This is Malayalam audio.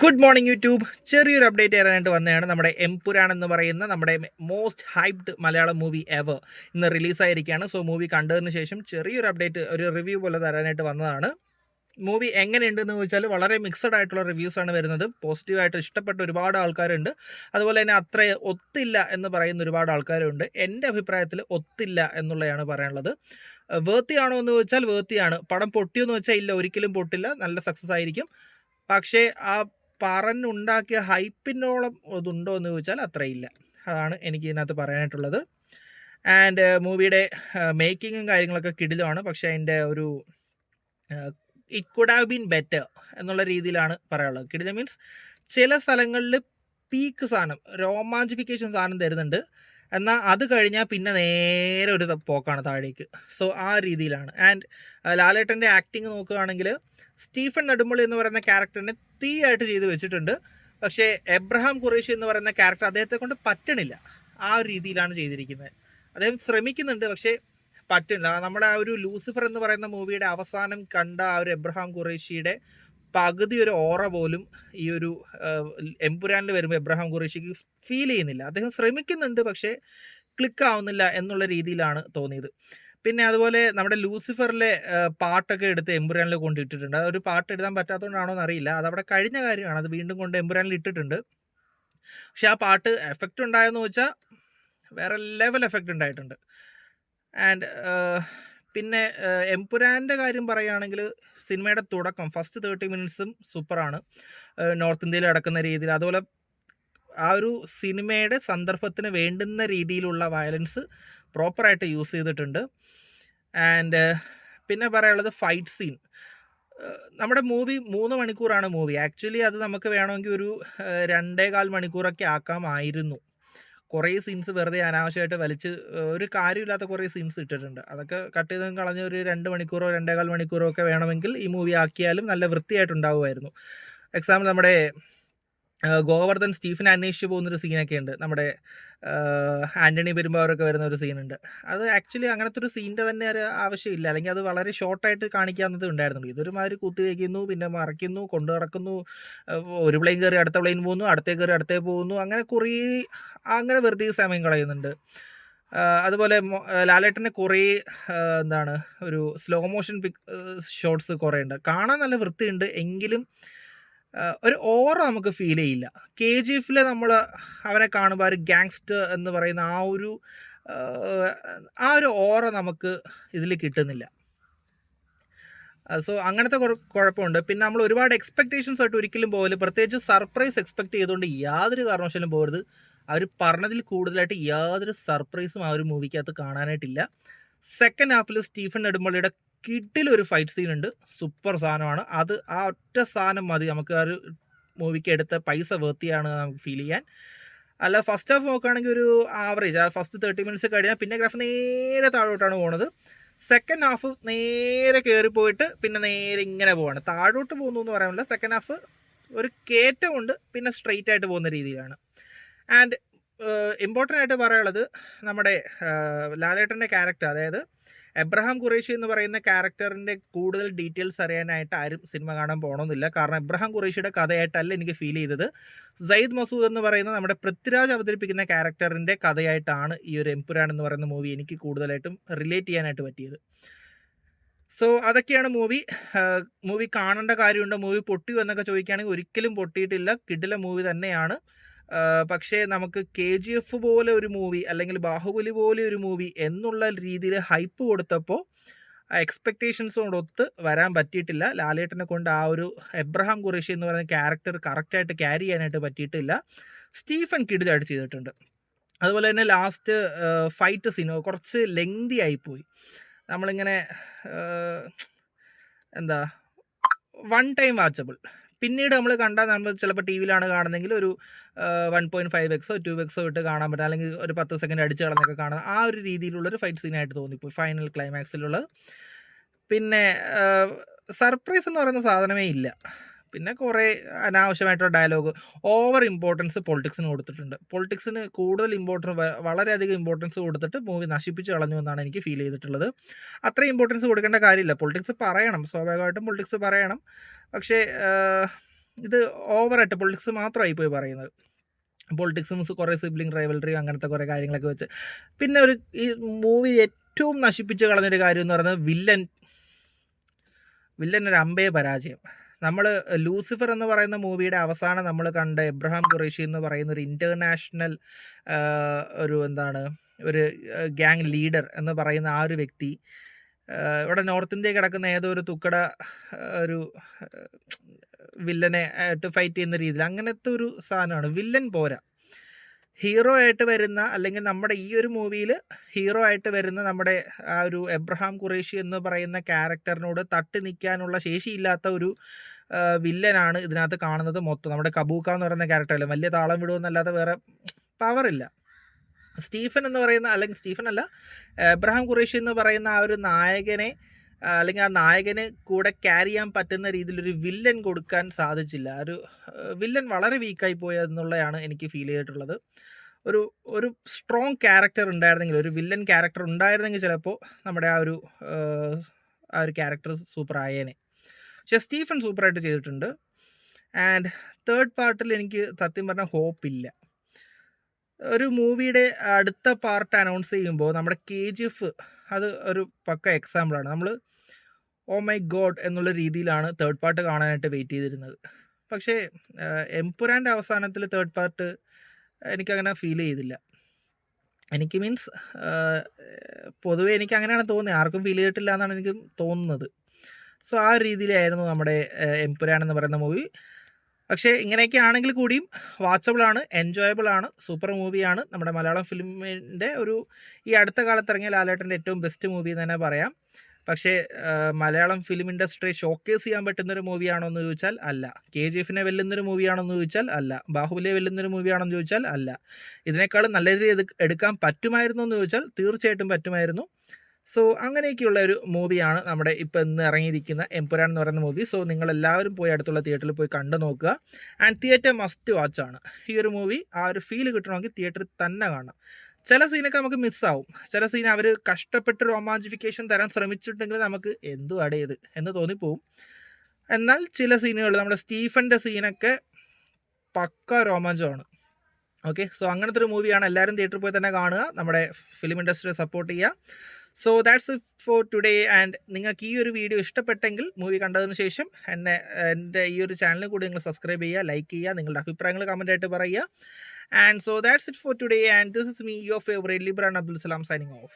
Good morning YouTube. ചെറിയൊരു അപ്ഡേറ്റ് തരാനായിട്ട് വന്നതാണ്. നമ്മുടെ എംപുരാൻ എന്ന് പറയുന്ന നമ്മുടെ most hyped Malayalam movie ever ഇന്ന് റിലീസായിരിക്കുകയാണ്. സോ മൂവി കണ്ടതിന് ശേഷം ചെറിയൊരു അപ്ഡേറ്റ്, ഒരു റിവ്യൂ പോലെ തരാനായിട്ട് വന്നതാണ്. മൂവി എങ്ങനെയുണ്ടെന്ന് ചോദിച്ചാൽ വളരെ മിക്സഡ് ആയിട്ടുള്ള റിവ്യൂസാണ് വരുന്നത്. പോസിറ്റീവായിട്ട് ഇഷ്ടപ്പെട്ട ഒരുപാട് ആൾക്കാരുണ്ട്, അതുപോലെ തന്നെ അത്ര ഒത്തില്ല എന്ന് പറയുന്ന ഒരുപാട് ആൾക്കാരുണ്ട്. എൻ്റെ അഭിപ്രായത്തിൽ ഒത്തില്ല എന്നുള്ളതാണ് പറയാനുള്ളത്. വേർത്തിയാണോ എന്ന് ചോദിച്ചാൽ വേർത്തിയാണ്. പടം പൊട്ടിയെന്ന് വെച്ചാൽ ഇല്ല, ഒരിക്കലും പൊട്ടില്ല, നല്ല സക്സസ് ആയിരിക്കും. പക്ഷേ ആ പറഞ്ഞുണ്ടാക്കിയ ഹൈപ്പിനോളം ഇതുണ്ടോ എന്ന് ചോദിച്ചാൽ അത്രയില്ല. അതാണ് എനിക്ക് ഇതിനകത്ത് പറയാനായിട്ടുള്ളത്. ആൻഡ് മൂവിയുടെ മേക്കിങ്ങും കാര്യങ്ങളൊക്കെ കിടിലമാണ്. പക്ഷേ അതിൻ്റെ ഒരു it could have been better എന്നുള്ള രീതിയിലാണ് പറയാനുള്ളത്. കിടിലം മീൻസ് ചില സ്ഥലങ്ങളിൽ പീക്ക് സാധനം, രോമാഞ്ചിഫിക്കേഷൻ സാധനം തരുന്നുണ്ട്, എന്നാൽ അത് കഴിഞ്ഞാൽ പിന്നെ നേരെ ഒരു പോക്കാണ് താഴേക്ക്. സോ ആ രീതിയിലാണ്. ആൻഡ് ലാലേട്ടൻ്റെ ആക്ടിങ് നോക്കുകയാണെങ്കിൽ സ്റ്റീഫൻ നെടുമ്പള്ളി എന്ന് പറയുന്ന ക്യാരക്ടറിനെ തീയായിട്ട് ചെയ്ത് വെച്ചിട്ടുണ്ട്. പക്ഷേ എബ്രഹാം ഖുറേഷി എന്ന് പറയുന്ന ക്യാരക്ടർ അദ്ദേഹത്തെ കൊണ്ട് പറ്റണില്ല. ആ ഒരു രീതിയിലാണ് ചെയ്തിരിക്കുന്നത്. അദ്ദേഹം ശ്രമിക്കുന്നുണ്ട്, പക്ഷേ പറ്റില്ല. നമ്മുടെ ആ ഒരു ലൂസിഫർ എന്ന് പറയുന്ന മൂവിയുടെ അവസാനം കണ്ട ആ ഒരു എബ്രഹാം ഖുറേഷിയുടെ പകുതി ഒരു ഓറ പോലും ഈ ഒരു എംപുരാനിൽ വരുമ്പോൾ എബ്രഹാം ഖുറേഷിക്ക് ഫീൽ ചെയ്യുന്നില്ല. അദ്ദേഹം ശ്രമിക്കുന്നുണ്ട്, പക്ഷേ ക്ലിക്ക് ആവുന്നില്ല എന്നുള്ള രീതിയിലാണ് തോന്നിയത്. പിന്നെ അതുപോലെ നമ്മുടെ ലൂസിഫറിലെ പാട്ടൊക്കെ എടുത്ത് എംപുരാനിൽ കൊണ്ടിട്ടിട്ടുണ്ട്. അതൊരു പാട്ട് എഴുതാൻ പറ്റാത്തതുകൊണ്ടാണോ എന്നറിയില്ല, അതവിടെ കഴിഞ്ഞ കാര്യമാണ്. അത് വീണ്ടും കൊണ്ട് എംപുരാനിൽ ഇട്ടിട്ടുണ്ട്. പക്ഷെ ആ പാട്ട് എഫക്റ്റ് ഉണ്ടായെന്ന് വെച്ചാൽ വേറെ ലെവൽ എഫക്റ്റ് ഉണ്ടായിട്ടുണ്ട്. ആൻഡ് പിന്നെ എംപുരാൻ്റെ കാര്യം പറയുകയാണെങ്കിൽ സിനിമയുടെ തുടക്കം ഫസ്റ്റ് 30 മിനിറ്റ്സും സൂപ്പറാണ്. നോർത്ത് ഇന്ത്യയിൽ നടക്കുന്ന രീതിയിൽ, അതുപോലെ ആ ഒരു സിനിമയുടെ സന്ദർഭത്തിന് വേണ്ടുന്ന രീതിയിലുള്ള വയലൻസ് പ്രോപ്പറായിട്ട് യൂസ് ചെയ്തിട്ടുണ്ട്. ആൻഡ് പിന്നെ പറയാനുള്ളത് ഫൈറ്റ് സീൻ. നമ്മുടെ മൂവി 3 മണിക്കൂറാണ് മൂവി. ആക്ച്വലി അത് നമുക്ക് വേണമെങ്കിൽ ഒരു 2.25 മണിക്കൂറൊക്കെ ആക്കാമായിരുന്നു. കുറേ സീൻസ് വെറുതെ അനാവശ്യമായിട്ട് വലിച്ച് ഒരു കാര്യമില്ലാത്ത കുറേ സീൻസ് ഇട്ടിട്ടുണ്ട്. അതൊക്കെ കട്ട് ചെയ്ത് കളഞ്ഞ് ഒരു 2 മണിക്കൂറോ 2.25 മണിക്കൂറോ ഒക്കെ വേണമെങ്കിൽ ഈ മൂവി ആക്കിയാലും നല്ല വൃത്തിയായിട്ടുണ്ടാവുമായിരുന്നു. എക്സാമ്പിൾ നമ്മുടെ ഗോവർദ്ധൻ സ്റ്റീഫനെ അന്വേഷിച്ച് പോകുന്നൊരു സീനൊക്കെ ഉണ്ട്. നമ്മുടെ ആൻ്റണി പെരുമ്പാവൂരൊക്കെ വരുന്ന ഒരു സീനുണ്ട്. അത് ആക്ച്വലി അങ്ങനത്തെ ഒരു സീനിൻ്റെ തന്നെ ഒരു ആവശ്യമില്ല, അല്ലെങ്കിൽ അത് വളരെ ഷോർട്ടായിട്ട് കാണിക്കാവുന്നതേ ഉണ്ടായിരുന്നുള്ളൂ. ഇതൊരുമാതിരി കുത്തിവയ്ക്കുന്നു, പിന്നെ മറയ്ക്കുന്നു, കൊണ്ടു നടക്കുന്നു, ഒരു പ്ലെയിൻ കയറി അടുത്ത പ്ലെയിൻ പോകുന്നു, അടുത്തേ കയറി അടുത്തേ പോകുന്നു, അങ്ങനെ വെറുതെ സമയം കളയുന്നുണ്ട്. അതുപോലെ ലാലേട്ടൻ്റെ കുറേ എന്താണ് ഒരു സ്ലോ മോഷൻ ഷോട്ട്സ് കുറേ ഉണ്ട്. കാണാൻ നല്ല വൃത്തിയുണ്ട്, എങ്കിലും ഒരു ഓറ നമുക്ക് ഫീൽ ചെയ്യില്ല. KGF നമ്മൾ അവനെ കാണുമ്പോൾ ഒരു ഗാങ്സ്റ്റർ എന്ന് പറയുന്ന ആ ഒരു ഓറ നമുക്ക് ഇതിൽ കിട്ടുന്നില്ല. സോ അങ്ങനത്തെ കുഴപ്പമുണ്ട്. പിന്നെ നമ്മൾ ഒരുപാട് എക്സ്പെക്റ്റേഷൻസ് ആയിട്ട് ഒരിക്കലും പോകല്, പ്രത്യേകിച്ച് സർപ്രൈസ് എക്സ്പെക്ട് ചെയ്തുകൊണ്ട് യാതൊരു കാരണവശാലും പോകരുത്. അവർ പറഞ്ഞതിൽ കൂടുതലായിട്ട് യാതൊരു സർപ്രൈസും ആ ഒരു മൂവിക്കകത്ത് കാണാനായിട്ടില്ല. സെക്കൻഡ് ഹാഫിൽ സ്റ്റീഫൻ നെടുമ്പള്ളിയുടെ കിഡിലൊരു ഫൈറ്റ് സീൻ ഉണ്ട്, സൂപ്പർ സാധനമാണ്. അത് ആ ഒറ്റ സാധനം മതി നമുക്ക് ആ ഒരു മൂവിക്ക് എടുത്ത പൈസ വേർത്തിയാണ് നമുക്ക് ഫീൽ ചെയ്യാൻ. അല്ല ഫസ്റ്റ് ഹാഫ് നോക്കുകയാണെങ്കിൽ ഒരു ആവറേജ്, ആ ഫസ്റ്റ് 30 മിനിറ്റ്സ് കഴിഞ്ഞാൽ പിന്നെ ഗ്രാഫ് നേരെ താഴോട്ടാണ് പോകുന്നത്. സെക്കൻഡ് ഹാഫ് നേരെ കയറിപ്പോയിട്ട് പിന്നെ നേരെ ഇങ്ങനെ പോവാണ്. താഴോട്ട് പോകുന്നു എന്ന് പറയാൻ പറ്റില്ല. സെക്കൻഡ് ഹാഫ് ഒരു കയറ്റമുണ്ട്, പിന്നെ സ്ട്രെയിറ്റ് ആയിട്ട് പോകുന്ന രീതിയിലാണ്. ആൻഡ് ഇമ്പോർട്ടൻ്റ് ആയിട്ട് പറയാനുള്ളത് നമ്മുടെ ലാലേട്ടൻ്റെ ക്യാരക്ടർ, അതായത് എബ്രഹാം ഖുറേഷി എന്ന് പറയുന്ന ക്യാരക്ടറിൻ്റെ കൂടുതൽ ഡീറ്റെയിൽസ് അറിയാനായിട്ട് ആരും സിനിമ കാണാൻ പോകണമെന്നില്ല. കാരണം എബ്രഹാം ഖുറേഷിയുടെ കഥയായിട്ടല്ല എനിക്ക് ഫീൽ ചെയ്തത്. സയ്യിദ് മസൂദ് എന്ന് പറയുന്ന നമ്മുടെ പൃഥ്വിരാജ് അവതരിപ്പിക്കുന്ന ക്യാരക്ടറിൻ്റെ കഥയായിട്ടാണ് ഈ ഒരു എംപുരാൻ എന്ന് പറയുന്ന മൂവി എനിക്ക് കൂടുതലായിട്ടും റിലേറ്റ് ചെയ്യാനായിട്ട് പറ്റിയത്. സോ അതൊക്കെയാണ് മൂവി കാണേണ്ട കാര്യമുണ്ടോ, മൂവി പൊട്ടിയോ എന്നൊക്കെ ചോദിക്കുകയാണെങ്കിൽ ഒരിക്കലും പൊട്ടിയിട്ടില്ല. കിടില മൂവി തന്നെയാണ്. പക്ഷേ നമുക്ക് KGF പോലെ ഒരു മൂവി, അല്ലെങ്കിൽ ബാഹുബലി പോലെ ഒരു മൂവി എന്നുള്ള രീതിയിൽ ഹൈപ്പ് കൊടുത്തപ്പോൾ എക്സ്പെക്റ്റേഷൻസോടൊത്ത് വരാൻ പറ്റിയിട്ടില്ല. ലാലേട്ടനെ കൊണ്ട് ആ ഒരു എബ്രഹാം ഖുറേഷി എന്ന് പറയുന്ന ക്യാരക്ടർ കറക്റ്റായിട്ട് ക്യാരി ചെയ്യാനായിട്ട് പറ്റിയിട്ടില്ല. സ്റ്റീഫൻ കിടിലായിട്ട് ചെയ്തിട്ടുണ്ട്. അതുപോലെ തന്നെ ലാസ്റ്റ് ഫൈറ്റ് സീൻ കുറച്ച് ലെങ്തി ആയിപ്പോയി. നമ്മളിങ്ങനെ എന്താ വൺ ടൈം വാച്ചബിൾ. പിന്നീട് നമ്മൾ കണ്ടാൽ നമ്മൾ ചിലപ്പോൾ ടി വിയിലാണ് കാണുന്നതെങ്കിൽ ഒരു 1.5x 2x ഇട്ട് കാണാൻ പറ്റും, അല്ലെങ്കിൽ ഒരു 10 സെക്കൻഡ് അടിച്ച് കളഞ്ഞൊക്കെ കാണാം. ആ ഒരു രീതിയിലുള്ളൊരു ഫൈറ്റ് സീനായിട്ട് തോന്നിപ്പോയി ഫൈനൽ ക്ലൈമാക്സിലുള്ളത്. പിന്നെ സർപ്രൈസ് എന്ന് പറയുന്ന സാധനമേ ഇല്ല. പിന്നെ കുറേ അനാവശ്യമായിട്ടുള്ള ഡയലോഗ്, ഓവർ ഇമ്പോർട്ടൻസ് പൊളിറ്റിക്സിന് കൊടുത്തിട്ടുണ്ട്. പൊളിറ്റിക്സിന് കൂടുതൽ വളരെയധികം ഇമ്പോർട്ടൻസ് കൊടുത്തിട്ട് മൂവി നശിപ്പിച്ച് കളഞ്ഞു എന്നാണ് എനിക്ക് ഫീൽ ചെയ്തിട്ടുള്ളത്. അത്രയും ഇമ്പോർട്ടൻസ് കൊടുക്കേണ്ട കാര്യമില്ല. പൊളിറ്റിക്സ് പറയണം, സ്വാഭാവികമായിട്ടും പൊളിറ്റിക്സ് പറയണം. പക്ഷേ ഇത് ഓവറായിട്ട് പൊളിറ്റിക്സ് മാത്രമായി പോയി പറയുന്നത്. പൊളിറ്റിക്സും കുറേ സിബ്ലിംഗ് റൈവൽറി അങ്ങനത്തെ കുറേ കാര്യങ്ങളൊക്കെ വെച്ച്. പിന്നെ ഈ മൂവി ഏറ്റവും നശിപ്പിച്ച് കളഞ്ഞൊരു കാര്യം എന്ന് പറയുന്നത് വില്ലൻ ഒരു അമ്പേ പരാജയം. നമ്മൾ ലൂസിഫർ എന്ന് പറയുന്ന മൂവിയുടെ അവസാനം നമ്മൾ കണ്ട എബ്രഹാം ഖുറേഷി എന്ന് പറയുന്ന ഒരു ഇൻ്റർനാഷണൽ ഒരു ഗ്യാങ് ലീഡർ എന്ന് പറയുന്ന ആ ഒരു വ്യക്തി ഇവിടെ നോർത്ത് ഇന്ത്യ കിടക്കുന്ന ഏതോ ഒരു തുക്കട ഒരു വില്ലനെ ആയിട്ട് ഫൈറ്റ് ചെയ്യുന്ന രീതിയിൽ അങ്ങനത്തെ ഒരു സാധനമാണ്. വില്ലൻ പോരാ, ഹീറോ ആയിട്ട് വരുന്ന, അല്ലെങ്കിൽ നമ്മുടെ ഈ ഒരു മൂവിയിൽ ഹീറോ ആയിട്ട് വരുന്ന നമ്മുടെ ആ ഒരു എബ്രഹാം ഖുറേഷി എന്ന് പറയുന്ന ക്യാരക്ടറിനോട് തട്ടി നിൽക്കാനുള്ള ശേഷിയില്ലാത്ത ഒരു വില്ലനാണ് ഇതിനകത്ത് കാണുന്നത് മൊത്തം. നമ്മുടെ കബൂക്ക എന്ന് പറയുന്ന ക്യാരക്ടറല്ല, വലിയ താളം വിടുമെന്നല്ലാതെ വേറെ പവറില്ല. സ്റ്റീഫൻ എന്ന് പറയുന്ന, അല്ലെങ്കിൽ സ്റ്റീഫൻ അല്ല, എബ്രഹാം ഖുറേഷി എന്ന് പറയുന്ന ആ ഒരു നായകനെ, അല്ലെങ്കിൽ ആ നായകന് കൂടെ ക്യാരി ചെയ്യാൻ പറ്റുന്ന രീതിയിലൊരു വില്ലൻ കൊടുക്കാൻ സാധിച്ചില്ല. ഒരു വില്ലൻ വളരെ വീക്കായി പോയെന്നുള്ളതാണ് എനിക്ക് ഫീൽ ചെയ്തിട്ടുള്ളത്. ഒരു സ്ട്രോങ് ക്യാരക്ടർ ഉണ്ടായിരുന്നെങ്കിൽ, ഒരു വില്ലൻ ക്യാരക്ടർ ഉണ്ടായിരുന്നെങ്കിൽ ചിലപ്പോൾ നമ്മുടെ ആ ഒരു ക്യാരക്ടർ സൂപ്പർ ആയേനെ. പക്ഷേ സ്റ്റീഫൻ സൂപ്പറായിട്ട് ചെയ്തിട്ടുണ്ട്. ആൻഡ് തേർഡ് പാർട്ടിൽ എനിക്ക് സത്യം പറഞ്ഞാൽ ഹോപ്പില്ല. ഒരു മൂവിയുടെ അടുത്ത പാർട്ട് അനൗൺസ് ചെയ്യുമ്പോൾ നമ്മുടെ KGF അത് ഒരു പക്ക എക്സാമ്പിളാണ്. നമ്മൾ ഓ മൈ ഗോഡ് എന്നുള്ള രീതിയിലാണ് തേർഡ് പാർട്ട് കാണാനായിട്ട് വെയിറ്റ് ചെയ്തിരുന്നത്. പക്ഷേ എംപുരാൻ്റെ അവസാനത്തിൽ തേർഡ് പാർട്ട് എനിക്കങ്ങനെ ഫീൽ ചെയ്തില്ല. എനിക്ക് മീൻസ് പൊതുവേ എനിക്ക് അങ്ങനെയാണ് തോന്നുന്നത്, ആർക്കും ഫീൽ ചെയ്തിട്ടില്ല എന്നാണ് എനിക്ക് തോന്നുന്നത്. സോ ആ രീതിയിലായിരുന്നു നമ്മുടെ എംപുരാൻ എന്ന് പറയുന്ന മൂവി. പക്ഷേ ഇങ്ങനെയൊക്കെ ആണെങ്കിൽ കൂടിയും വാച്ചബിളാണ്, എൻജോയബിളാണ്, സൂപ്പർ മൂവിയാണ്. നമ്മുടെ മലയാളം ഫിലിമിൻ്റെ ഈ അടുത്ത കാലത്ത് ഇറങ്ങിയ ലാലേട്ടൻ്റെ ഏറ്റവും ബെസ്റ്റ് മൂവി എന്ന് തന്നെ പറയാം. പക്ഷേ മലയാളം ഫിലിം ഇൻഡസ്ട്രി ഷോക്കേസ് ചെയ്യാൻ പറ്റുന്നൊരു മൂവിയാണോ എന്ന് ചോദിച്ചാൽ അല്ല. KGFനെ വെല്ലുന്നൊരു മൂവിയാണോ എന്ന് ചോദിച്ചാൽ അല്ല. ബാഹുബലിയെ വെല്ലുന്നൊരു മൂവിയാണോ എന്ന് ചോദിച്ചാൽ അല്ല. ഇതിനേക്കാളും നല്ല രീതിയിൽ എടുക്കാൻ പറ്റുമായിരുന്നു എന്ന് ചോദിച്ചാൽ തീർച്ചയായിട്ടും പറ്റുമായിരുന്നു. സോ അങ്ങനെയൊക്കെയുള്ള ഒരു മൂവിയാണ് നമ്മുടെ ഇപ്പോൾ ഇന്ന് ഇറങ്ങിയിരിക്കുന്ന എംപുരാൻ എന്ന് പറയുന്ന മൂവി. സോ നിങ്ങളെല്ലാവരും പോയി അടുത്തുള്ള തിയേറ്ററിൽ പോയി കണ്ടു നോക്കുക. ആൻഡ് തിയേറ്റർ മസ്റ്റ് വാച്ചാണ്. ഈ ഒരു മൂവി ആ ഒരു ഫീൽ കിട്ടണമെങ്കിൽ തിയേറ്ററിൽ തന്നെ കാണണം. ചില സീനൊക്കെ നമുക്ക് മിസ്സാവും. ചില സീൻ അവർ കഷ്ടപ്പെട്ട് റൊമാൻറ്റിഫിക്കേഷൻ തരാൻ ശ്രമിച്ചിട്ടുണ്ടെങ്കിൽ നമുക്ക് എന്തുവാടെ ഇത് എന്ന് തോന്നിപ്പോവും. എന്നാൽ ചില സീനുകൾ, നമ്മുടെ സ്റ്റീഫൻ്റെ സീനൊക്കെ പക്ക രോമാഞ്ചമാണ്. ഓക്കെ, സോ അങ്ങനത്തെ ഒരു മൂവിയാണ്. എല്ലാവരും തിയേറ്ററിൽ പോയി തന്നെ കാണുക, നമ്മുടെ ഫിലിം ഇൻഡസ്ട്രിയെ സപ്പോർട്ട് ചെയ്യുക. So that's it for today. And നിങ്ങൾക്ക് ഈ ഒരു വീഡിയോ ഇഷ്ടപ്പെട്ടെങ്കിൽ മൂവി കണ്ടതിന് ശേഷം എൻ്റെ ഈ ഒരു ചാനലിൽ കൂടി നിങ്ങൾ സബ്സ്ക്രൈബ് ചെയ്യുക, ലൈക്ക് ചെയ്യുക, നിങ്ങളുടെ അഭിപ്രായങ്ങൾ കമൻറ്റായിട്ട് പറയുക. And so that's it for today, and this is me, your favorite Libran Abdul Salam, signing off.